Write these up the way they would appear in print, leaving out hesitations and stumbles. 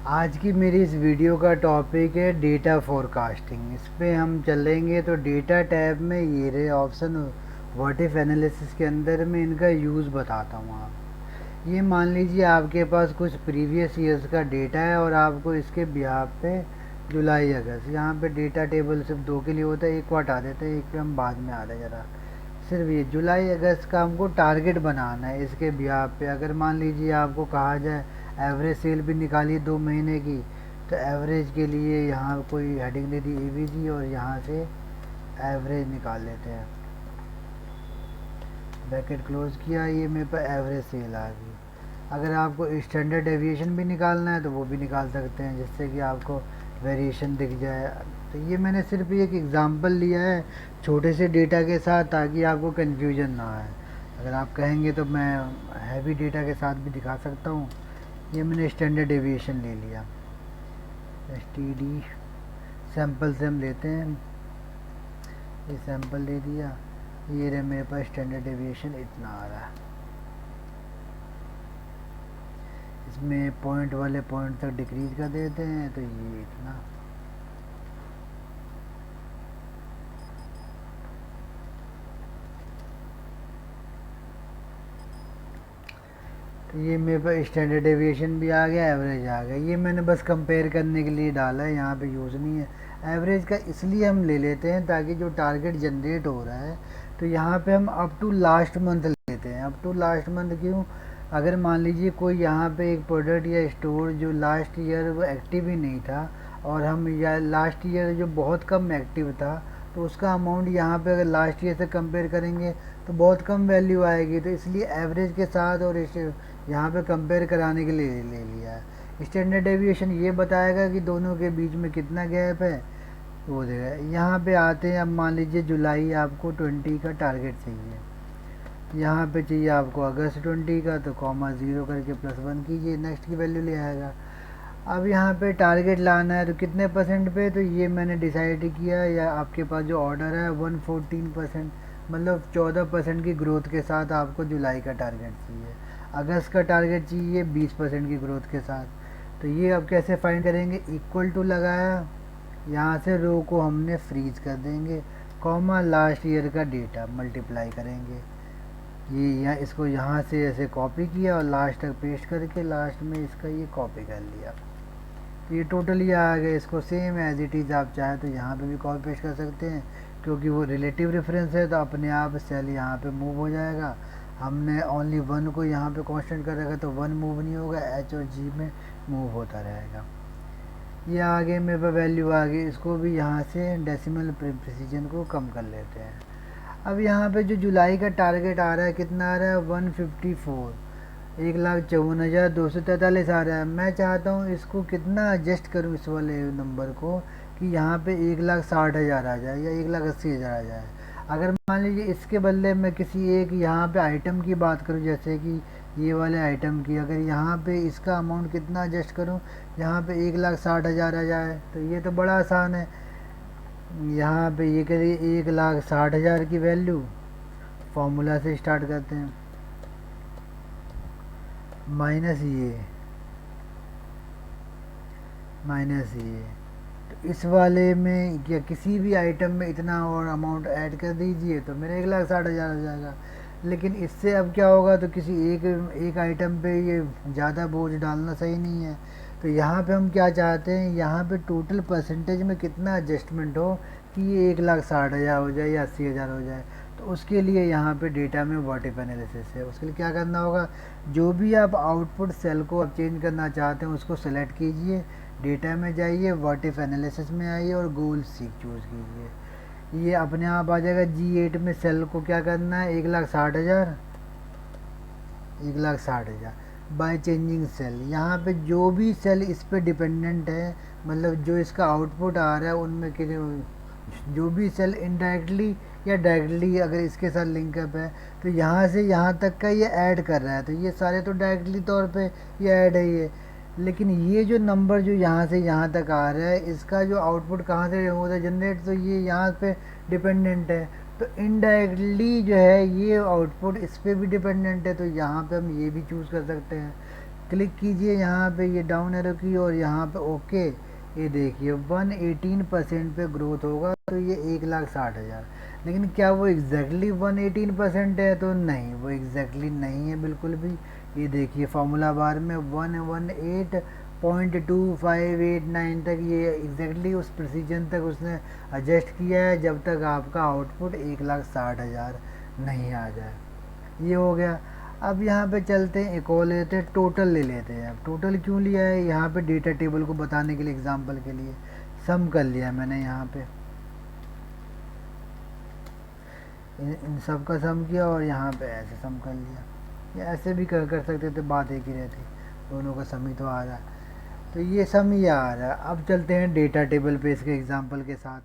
आज की मेरी इस वीडियो का टॉपिक है डेटा फोरकास्टिंग। इस पे हम चलेंगे तो डेटा टैब में ये रहे ऑप्शन व्हाट इफ एनालिसिस के अंदर में इनका यूज़ बताता हूँ। आप ये मान लीजिए आपके पास कुछ प्रीवियस ईयर्स का डेटा है और आपको इसके बिहाफ पे जुलाई अगस्त यहाँ पे डेटा टेबल सिर्फ दो के लिए होता है, एक को हटा देते हैं, एक पे हम बाद में आ रहे ज़रा। सिर्फ ये जुलाई अगस्त का हमको टारगेट बनाना है इसके बिहाफ पे। अगर मान लीजिए आपको कहा जाए एवरेज सेल भी निकालिए 2 महीने की, तो एवरेज के लिए यहाँ कोई हेडिंग दे दी एवीजी और यहाँ से एवरेज निकाल लेते हैं। ब्रैकेट क्लोज किया, ये मेरे पास एवरेज सेल आ गई। अगर आपको स्टैंडर्ड डेविएशन भी निकालना है तो वो भी निकाल सकते हैं, जिससे कि आपको वेरिएशन दिख जाए। तो ये मैंने सिर्फ एक एग्ज़ाम्पल लिया है छोटे से डेटा के साथ, ताकि आपको कन्फ्यूजन ना आए। अगर आप कहेंगे तो मैं हैवी डेटा के साथ भी दिखा सकता हूँ। ये मैंने स्टैंडर्ड डेविएशन ले लिया, STD सैम्पल से हम लेते हैं। ये सैम्पल ले दिया, ये रहे मेरे पास स्टैंडर्ड डेविएशन इतना आ रहा है। इसमें पॉइंट वाले पॉइंट तक डिक्रीज कर देते हैं, तो ये इतना। तो ये मेरे पास स्टैंडर्ड डेविएशन भी आ गया, एवरेज आ गया। ये मैंने बस कंपेयर करने के लिए डाला है, यहाँ पे यूज़ नहीं है। एवरेज का इसलिए हम ले लेते हैं ताकि जो टारगेट जनरेट हो रहा है, तो यहाँ पे हम अप टू लास्ट मंथ लेते हैं। अप टू लास्ट मंथ क्यों? अगर मान लीजिए कोई यहाँ पे एक प्रोडक्ट या स्टोर जो लास्ट ईयर वो एक्टिव ही नहीं था, और हम या लास्ट ईयर जो बहुत कम एक्टिव था, तो उसका अमाउंट यहाँ पे अगर लास्ट ईयर से कंपेयर करेंगे तो बहुत कम वैल्यू आएगी। तो इसलिए एवरेज के साथ और यहाँ पे कंपेयर कराने के लिए ले लिया है। स्टैंडर्ड डेविएशन ये बताएगा कि दोनों के बीच में कितना गैप है, वो देगा। यहाँ पे आते हैं, अब मान लीजिए जुलाई आपको 20 का टारगेट चाहिए, यहाँ पे चाहिए आपको अगस्त 20 का, तो कॉमा 0 करके +1 कीजिए, नेक्स्ट की वैल्यू ले आएगा। अब यहाँ पे टारगेट लाना है तो कितने परसेंट पे, तो ये मैंने डिसाइड किया, या आपके पास जो ऑर्डर है 114%, मतलब 14% की ग्रोथ के साथ आपको जुलाई का टारगेट चाहिए। अगस्त का टारगेट चाहिए 20% की ग्रोथ के साथ। तो ये अब कैसे फाइंड करेंगे? इक्वल टू लगाया, यहाँ से रो को हमने फ्रीज कर देंगे, कॉमा लास्ट ईयर का डेटा मल्टीप्लाई करेंगे। ये यहाँ इसको यहाँ से ऐसे कॉपी किया और लास्ट तक पेस्ट करके लास्ट में इसका ये कॉपी कर लिया। तो ये टोटली आ गया। इसको सेम एज इट इज़ आप चाहें तो यहाँ पे भी कॉपी पेस्ट कर सकते हैं, क्योंकि वो रिलेटिव रेफरेंस है, तो अपने आप सेल यहाँ पे मूव हो जाएगा। हमने ओनली 1 को यहाँ पे कांस्टेंट कर रखा, तो 1 मूव नहीं होगा, H और G में मूव होता रहेगा। ये आगे मेरे पास वैल्यू आ गई, इसको भी यहाँ से डेसिमल प्रिसीजन को कम कर लेते हैं। अब यहाँ पे जो जुलाई का टारगेट आ रहा है, कितना आ रहा है? 154, 1,54,243 आ रहा है। मैं चाहता हूँ इसको कितना एडजस्ट करूँ इस वाले नंबर को, कि यहाँ पे 1,60,000 आ जाए या 1,80,000 आ जाए। अगर मान लीजिए इसके बदले में किसी एक यहाँ पे आइटम की बात करूँ, जैसे कि ये वाले आइटम की, अगर यहाँ पे इसका अमाउंट कितना एडजस्ट करूँ, यहाँ पे 1,60,000 आ जाए, तो ये तो बड़ा आसान है। यहाँ पे ये करिए 1,60,000 की वैल्यू, फॉर्मूला से स्टार्ट करते हैं, माइनस ये तो इस वाले में या किसी भी आइटम में इतना और अमाउंट ऐड कर दीजिए, तो मेरा 1,60,000 हो जाएगा। लेकिन इससे अब क्या होगा, तो किसी एक आइटम पे ये ज़्यादा बोझ डालना सही नहीं है। तो यहाँ पे हम क्या चाहते हैं, यहाँ पे टोटल परसेंटेज में कितना एडजस्टमेंट हो कि ये 1,60,000 हो जाए या 80,000 हो जाए। तो उसके लिए यहाँ पे डेटा में व्हाट इफ एनालिसिस है। उसके लिए क्या करना होगा, जो भी आप आउटपुट सेल को आप चेंज करना चाहते हैं उसको सेलेक्ट कीजिए, डेटा में जाइए, व्हाट इफ एनालिसिस में आइए और गोल सीक चूज़ कीजिए। ये अपने आप आ जाएगा। G8 में सेल को क्या करना है, 1,60,000, 1,60,000 बाय चेंजिंग सेल। यहाँ पे जो भी सेल इस पे डिपेंडेंट है, मतलब जो इसका आउटपुट आ रहा है उनमें के जो भी सेल इनडायरेक्टली या डायरेक्टली अगर इसके साथ लिंकअप है, तो यहाँ से यहाँ तक का ये ऐड कर रहा है, तो ये सारे तो डायरेक्टली तौर पे ये ऐड है ये। लेकिन ये जो नंबर जो यहाँ से यहाँ तक आ रहा है, इसका जो आउटपुट कहाँ से होता है जनरेट, तो ये यहाँ पे डिपेंडेंट है। तो इनडायरेक्टली जो है ये आउटपुट इस पर भी डिपेंडेंट है, तो यहाँ पे हम ये भी चूज़ कर सकते हैं। क्लिक कीजिए यहाँ पे ये डाउन एरो की और यहाँ पे ओके। ये देखिए 118% पे ग्रोथ होगा, तो ये 1,60,000। लेकिन क्या वो एग्जैक्टली 118% है? तो नहीं, वो एग्जैक्टली नहीं है बिल्कुल भी। ये देखिए फार्मूला बार में 118.2589 तक, ये एग्जैक्टली उस प्रिसीजन तक उसने एडजस्ट किया है जब तक आपका आउटपुट 1,60,000 नहीं आ जाए। ये हो गया। अब यहाँ पे चलते हैं, एक और लेते हैं, टोटल ले लेते हैं। अब टोटल क्यों लिया है? यहाँ पे डेटा टेबल को बताने के लिए, एग्जांपल के लिए सम कर लिया मैंने यहाँ पे, इन सब का सम किया और यहाँ पे ऐसे सम कर लिया। या ऐसे भी कर सकते थे, बात एक ही रहती, दोनों का सम ही तो आ रहा है। तो ये सम ही आ रहा है। अब चलते हैं डेटा टेबल पे इसके एग्जाम्पल के साथ।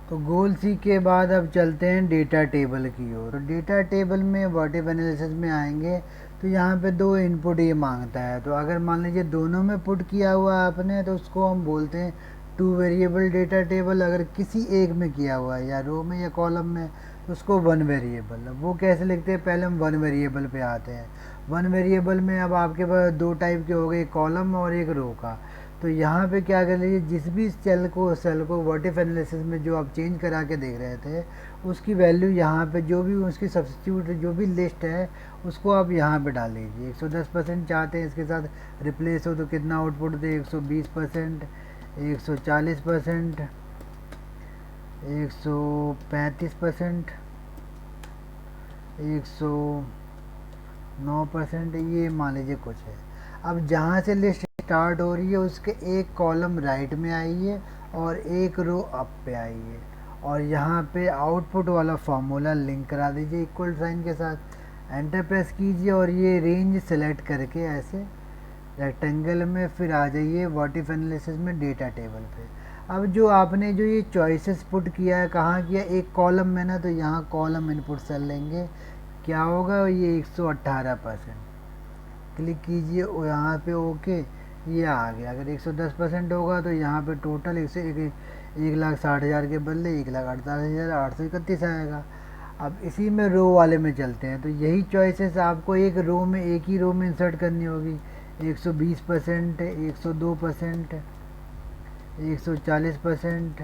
तो गोल सी के बाद अब चलते हैं डेटा टेबल की ओर। तो डेटा टेबल में व्हाट इफ एनालिसिस में आएंगे तो यहाँ पे दो इनपुट ये मांगता है। तो अगर मान लीजिए दोनों में पुट किया हुआ आपने तो उसको हम बोलते हैं टू वेरिएबल डेटा टेबल। अगर किसी एक में किया हुआ है, या रो में या कॉलम में, तो उसको वन वेरिएबल। वो कैसे लिखते हैं? पहले हम वन वेरिएबल पे आते हैं। वन वेरिएबल में अब आपके पास दो टाइप के हो गए, एक कॉलम और एक रो का। तो यहाँ पे क्या कर लीजिए, जिस भी सेल को व्हाट इफ एनालिसिस में जो आप चेंज करा के देख रहे थे, उसकी वैल्यू यहाँ पे जो भी उसकी सब्स्टिट्यूट जो भी लिस्ट है उसको आप यहाँ पे डाल लीजिए। 110% चाहते हैं इसके साथ रिप्लेस हो तो कितना आउटपुट दे? 120%, 140%, 135%, 109%, ये मान लीजिए कुछ है। अब जहाँ से लिस्ट स्टार्ट हो रही है उसके एक कॉलम राइट में आइए और एक रो अप पे आइए, और यहाँ पे आउटपुट वाला फार्मूला लिंक करा दीजिए इक्वल साइन के साथ। एंटर प्रेस कीजिए और ये रेंज सेलेक्ट करके ऐसे रेक्टेंगल में फिर आ जाइए व्हाट इफ एनालिसिस में डेटा टेबल पे। अब जो आपने जो ये चॉइसेस पुट किया है, कहाँ किया? एक कॉलम में ना, तो यहाँ कॉलम इनपुट सेल लेंगे। क्या होगा? ये 118%। क्लिक कीजिए और यहाँ पे ओके, ये आ गया। अगर 110% होगा तो यहाँ पे टोटल 1,60,000 के बदले 1,48,831 आएगा। अब इसी में रो वाले में चलते हैं। तो यही चॉइसेस आपको एक रो में, एक ही रो में इंसर्ट करनी होगी। 120%, 102%, 140%,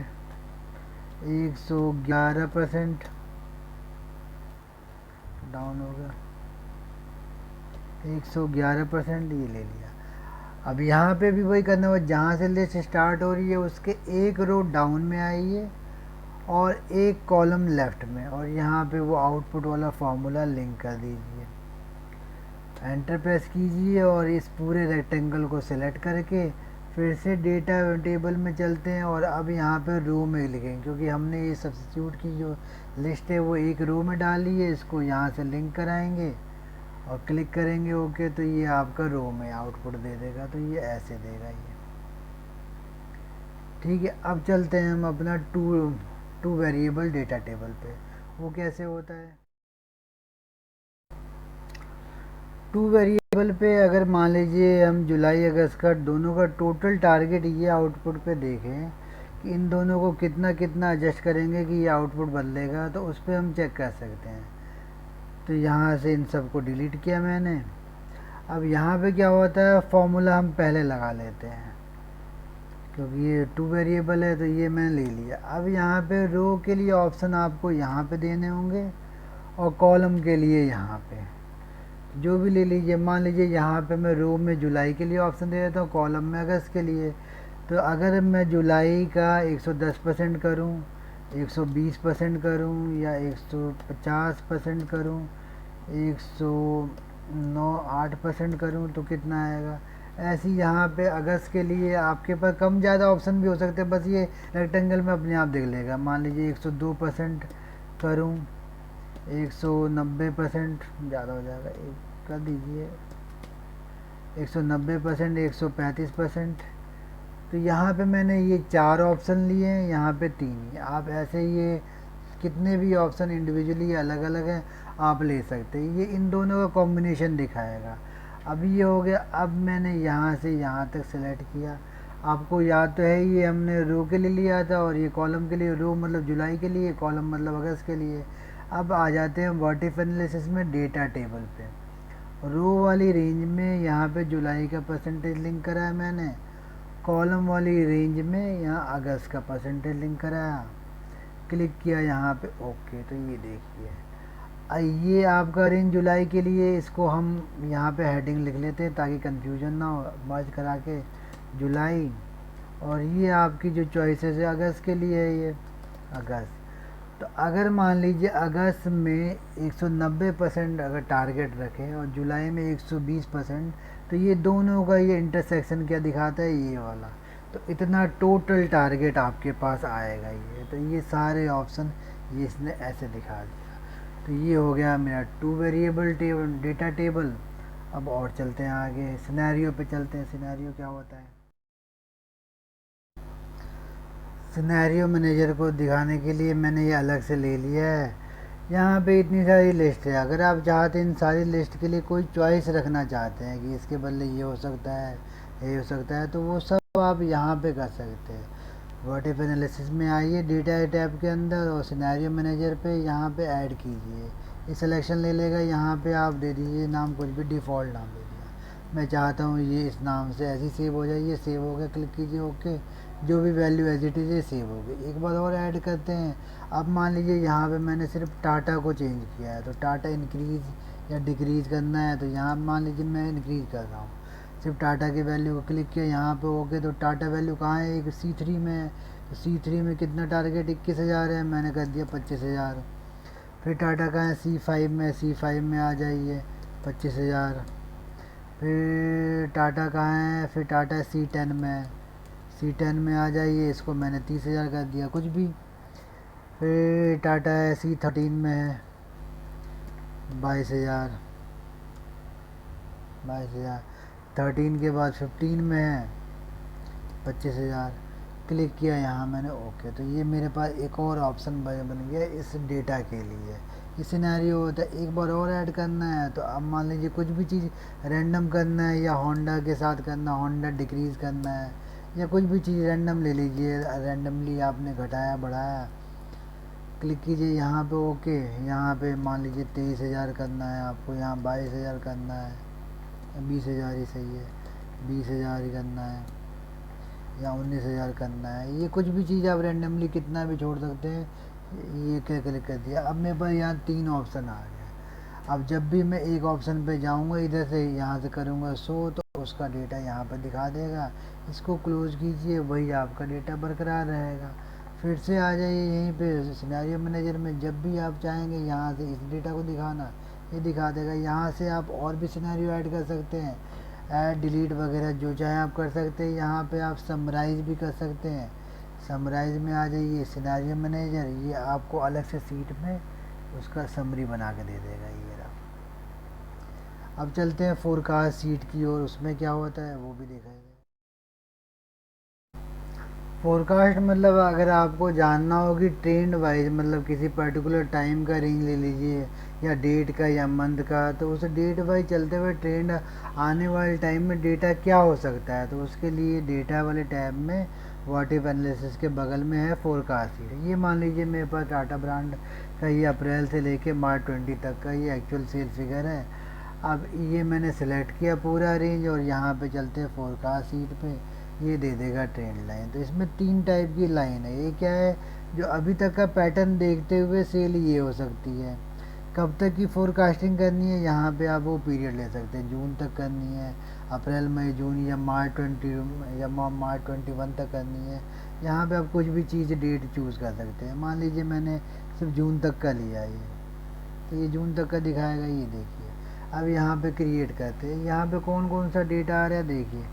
111%, डाउन हो गया, 111%, ये ले लिया। अब यहाँ पे भी वही करना होगा, जहाँ से लिस्ट स्टार्ट हो रही है उसके एक रो डाउन में आइए और एक कॉलम लेफ्ट में, और यहाँ पे वो आउटपुट वाला फार्मूला लिंक कर दीजिए। एंटर प्रेस कीजिए और इस पूरे रेक्टेंगल को सिलेक्ट करके फिर से डेटा टेबल में चलते हैं। और अब यहाँ पे रो में लिखेंगे, क्योंकि हमने ये सब्स्टिट्यूट की जो लिस्ट है वो एक रो में डाली है। इसको यहाँ से लिंक कराएंगे और क्लिक करेंगे ओके, तो ये आपका रो में आउटपुट दे देगा। तो ये ऐसे देगा ये, ठीक है। अब चलते हैं हम अपना टू वेरिएबल डेटा टेबल पे। वो कैसे होता है? टू वेरिएबल पे अगर मान लीजिए हम जुलाई अगस्त का दोनों का टोटल टारगेट ये आउटपुट पे देखें कि इन दोनों को कितना कितना एडजस्ट करेंगे कि ये आउटपुट बदलेगा, तो उस पर हम चेक कर सकते हैं। तो यहाँ से इन सब को डिलीट किया मैंने। अब यहाँ पे क्या होता है, फॉर्मूला हम पहले लगा लेते हैं, क्योंकि ये टू वेरिएबल है तो ये मैंने ले लिया। अब यहाँ पे रो के लिए ऑप्शन आपको यहाँ पे देने होंगे और कॉलम के लिए यहाँ पे, जो भी ले लीजिए। मान लीजिए यहाँ पे मैं रो में जुलाई के लिए ऑप्शन दे देता हूँ, कॉलम में अगस्त के लिए। तो अगर मैं जुलाई का 110% करूँ, 120% करूँ, या 150% करूँ, 108% करूँ, तो कितना आएगा? ऐसे ही यहाँ पे अगस्त के लिए आपके पास कम ज़्यादा ऑप्शन भी हो सकते हैं, बस ये रेक्टेंगल में अपने आप देख लेगा। मान लीजिए 102% करूँ, 190%, ज़्यादा हो जाएगा, एक कर दीजिए 190%, 135%। तो यहाँ पे मैंने ये 4 ऑप्शन लिए हैं, यहाँ पे 3। आप ऐसे ये कितने भी ऑप्शन इंडिविजुअली अलग अलग हैं आप ले सकते हैं। ये इन दोनों का कॉम्बिनेशन दिखाएगा। अब ये हो गया। अब मैंने यहाँ से यहाँ तक सेलेक्ट किया। आपको याद तो है ये हमने रो के लिए लिया था, और ये कॉलम के लिए, रो मतलब जुलाई के लिए, कॉलम मतलब अगस्त के लिए। अब आ जाते हैं व्हाट इफ एनालिसिस में डेटा टेबल पे। रो वाली रेंज में यहाँ पे जुलाई का परसेंटेज लिंक करा है मैंने, कॉलम वाली रेंज में यहाँ अगस्त का परसेंटेज लिंक कराया, क्लिक किया यहाँ पे ओके। तो ये देखिए ये आपका रेंज जुलाई के लिए, इसको हम यहाँ पे हेडिंग लिख लेते हैं ताकि कंफ्यूजन ना हो, मर्ज करा के जुलाई। और ये आपकी जो चॉइसेस है अगस्त के लिए है, ये अगस्त। तो अगर मान लीजिए अगस्त में 190% अगर टारगेट रखें और जुलाई में 120%, तो ये दोनों का ये इंटरसेक्शन क्या दिखाता है, ये वाला। तो इतना टोटल टारगेट आपके पास आएगा ये। तो ये सारे ऑप्शन ये इसने ऐसे दिखा दिया। तो ये हो गया मेरा 2 वेरिएबल टेबल डेटा टेबल। अब और चलते हैं आगे, सिनेरियो पे चलते हैं। सिनेरियो क्या होता है? सिनेरियो मैनेजर को दिखाने के लिए मैंने ये अलग से ले लिया है। यहाँ पे इतनी सारी लिस्ट है, अगर आप चाहते हैं इन सारी लिस्ट के लिए कोई चॉइस रखना चाहते हैं कि इसके बदले ये हो सकता है, ये हो सकता है, तो वो सब आप यहाँ पे कर सकते हैं। व्हाट इफ एनालिसिस में आइए, डेटा टैब के अंदर, और सिनेरियो मैनेजर पे यहाँ पे ऐड कीजिए। ये सिलेक्शन ले लेगा, यहाँ पे आप दे दीजिए नाम, कुछ भी डिफ़ॉल्ट नाम दे दिया। मैं चाहता हूँ ये इस नाम से ऐसे ही सेव हो जाए, ये सेव हो गया, क्लिक कीजिए ओके। जो भी वैल्यू एज इट इज़ है सेव हो गई। एक बार और ऐड करते हैं। अब मान लीजिए यहाँ पे मैंने सिर्फ टाटा को चेंज किया है, तो टाटा इंक्रीज़ या डिक्रीज़ करना है, तो यहाँ मैंने लीजिए मैं इंक्रीज़ कर रहा हूँ, सिर्फ टाटा की वैल्यू को क्लिक किया यहाँ पे ओके। तो टाटा वैल्यू कहाँ है, एक C3 में है। तो C3 में कितना टारगेट 21,000 है, मैंने कर दिया 25,000। फिर टाटा कहाँ है, C5 में, C5 में आ जाइए 25,000। फिर टाटा कहाँ है, फिर टाटा C10 में है, C10 में आ जाइए, इसको मैंने 30,000 कर दिया कुछ भी। फिर टाटा है C13 में है 22,000, 22,000। 13 के बाद 15 में है 25,000, क्लिक किया यहाँ मैंने ओके। तो ये मेरे पास एक और ऑप्शन बन गया इस डेटा के लिए। ये सिनेरियो होता है। एक बार और ऐड करना है, तो अब मान लीजिए कुछ भी चीज़ रैंडम करना है, या होंडा के साथ करना, होंडा डिक्रीज़ करना है, या कुछ भी चीज़ रैंडम ले लीजिए, रैंडमली आपने घटाया बढ़ाया, क्लिक कीजिए यहाँ पे ओके। यहाँ पे मान लीजिए 23,000 करना है आपको, यहाँ 22,000 करना है, 20,000 ही सही है, 20,000 ही करना है, या 19,000 करना है। ये कुछ भी चीज़ आप रैंडमली कितना भी छोड़ सकते हैं। ये क्या क्लिक कर दिया। अब मेरे पास यहाँ 3 ऑप्शन आ गए। अब जब भी मैं एक ऑप्शन पे जाऊँगा, इधर से यहाँ से करूँगा शो, तो उसका डेटा यहाँ पर दिखा देगा। इसको क्लोज कीजिए, वही आपका डेटा बरकरार रहेगा। फिर से आ जाइए यहीं पे सिनेरियो मैनेजर में, जब भी आप चाहेंगे यहाँ से इस डेटा को दिखाना, ये दिखा देगा। यहाँ से आप और भी सिनेरियो ऐड कर सकते हैं, ऐड डिलीट वगैरह जो चाहे आप कर सकते हैं। यहाँ पे आप समराइज़ भी कर सकते हैं। समराइज़ में आ जाइए, सिनेरियो मैनेजर, ये आपको अलग से सीट में उसका समरी बना के दे देगा ये रहा। अब चलते हैं फोरकास्ट सीट की ओर, उसमें क्या होता है वो भी देखेंगे। फोरकास्ट मतलब अगर आपको जानना हो कि ट्रेंड वाइज, मतलब किसी पर्टिकुलर टाइम का रेंज ले लीजिए, या डेट का या मंथ का, तो उस डेट वाइज चलते हुए ट्रेंड आने वाले टाइम में डेटा क्या हो सकता है, तो उसके लिए डेटा वाले टैब में व्हाट इफ एनालिसिस के बगल में है फोरकास्ट। ये मान लीजिए मेरे पास टाटा ब्रांड का ये अप्रैल से लेके मार्च 20 तक का ये एक्चुअल सेल फिगर है। अब ये मैंने सेलेक्ट किया पूरा रेंज, और यहाँ पे चलते हैं फोरकास्ट सीट पे, ये दे देगा ट्रेंड लाइन। तो इसमें 3 टाइप की लाइन है। ये क्या है, जो अभी तक का पैटर्न देखते हुए सेल ये हो सकती है। कब तक की फोरकास्टिंग करनी है, यहाँ पे आप वो पीरियड ले सकते हैं, जून तक करनी है, अप्रैल मई जून, या मार्च 20 या मार्च 21 तक करनी है। यहाँ पे आप कुछ भी चीज़ डेट चूज़ कर सकते हैं। मान लीजिए मैंने सिर्फ जून तक का लिया ये, तो ये जून तक का दिखाएगा, ये देखिए। अब यहाँ पे क्रिएट करते हैं, यहाँ पे कौन कौन सा डेटा आ रहा है देखिए।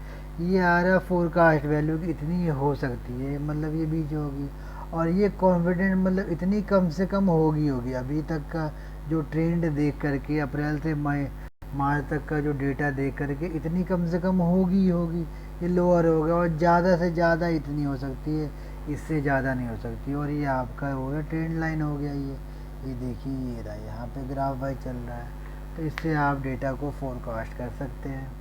ये आ रहा है फोरकास्ट वैल्यू की इतनी हो सकती है, मतलब ये बीच होगी, और ये कॉन्फिडेंट मतलब इतनी कम से कम होगी अभी तक का जो ट्रेंड देख करके, अप्रैल से मई मार्च तक का जो डेटा देख करके, इतनी कम से कम होगी। ये लोअर होगा, और ज़्यादा से ज़्यादा इतनी हो सकती है, इससे ज़्यादा नहीं हो सकती। और ये आपका हो गया ट्रेंड लाइन हो गया ये देखिए, ये रहा यहाँ पे ग्राफ वाइज चल रहा है। तो इससे आप डेटा को फोरकास्ट कर सकते हैं।